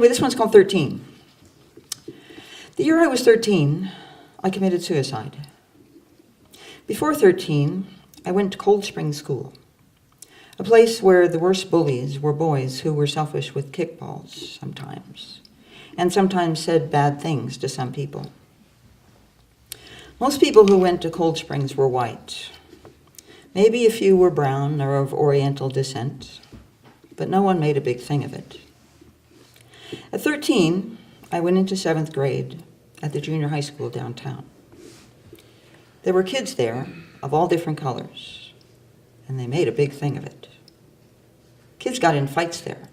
Well, this one's called 13. The year I was 13, I committed suicide. Before 13, I went to Cold Spring School, a place where the worst bullies were boys who were selfish with kickballs sometimes, and sometimes said bad things to some people. Most people who went to Cold Springs were white. Maybe a few were brown or of Oriental descent, but no one made a big thing of it. At 13, I went into 7th grade at the junior high school downtown. There were kids there of all different colors, and they made a big thing of it. Kids got in fights there.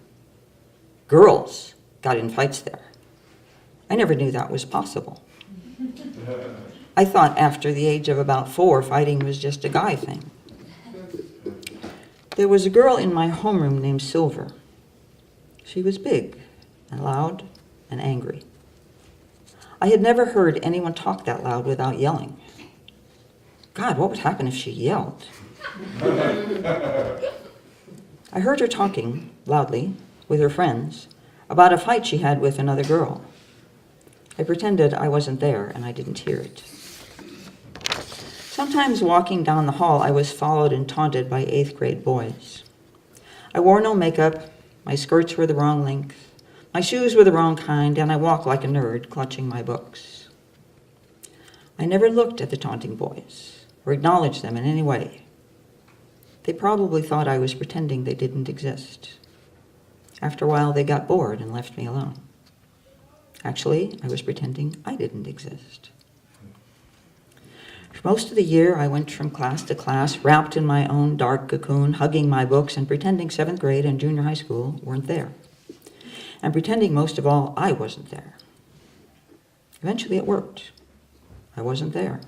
Girls got in fights there. I never knew that was possible. I thought after the age of about 4, fighting was just a guy thing. There was a girl in my homeroom named Silver. She was big and loud and angry. I had never heard anyone talk that loud without yelling. God, what would happen if she yelled? I heard her talking loudly with her friends about a fight she had with another girl. I pretended I wasn't there and I didn't hear it. Sometimes walking down the hall, I was followed and taunted by 8th grade boys. I wore no makeup, my skirts were the wrong length, my shoes were the wrong kind, and I walked like a nerd, clutching my books. I never looked at the taunting boys or acknowledged them in any way. They probably thought I was pretending they didn't exist. After a while, they got bored and left me alone. Actually, I was pretending I didn't exist. For most of the year, I went from class to class, wrapped in my own dark cocoon, hugging my books and pretending 7th grade and junior high school weren't there. And pretending most of all, I wasn't there. Eventually it worked. I wasn't there.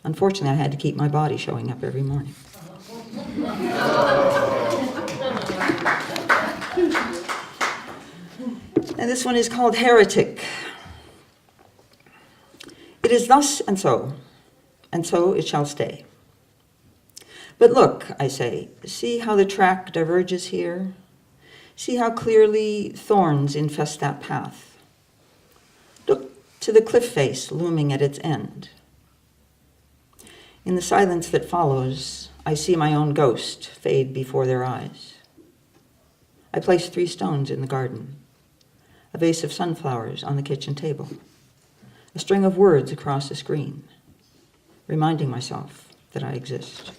Unfortunately, I had to keep my body showing up every morning. And this one is called Heretic. It is thus and so it shall stay. But look, I say, see how the track diverges here? See how clearly thorns infest that path. Look to the cliff face looming at its end. In the silence that follows, I see my own ghost fade before their eyes. I place 3 stones in the garden, a vase of sunflowers on the kitchen table, a string of words across the screen, reminding myself that I exist.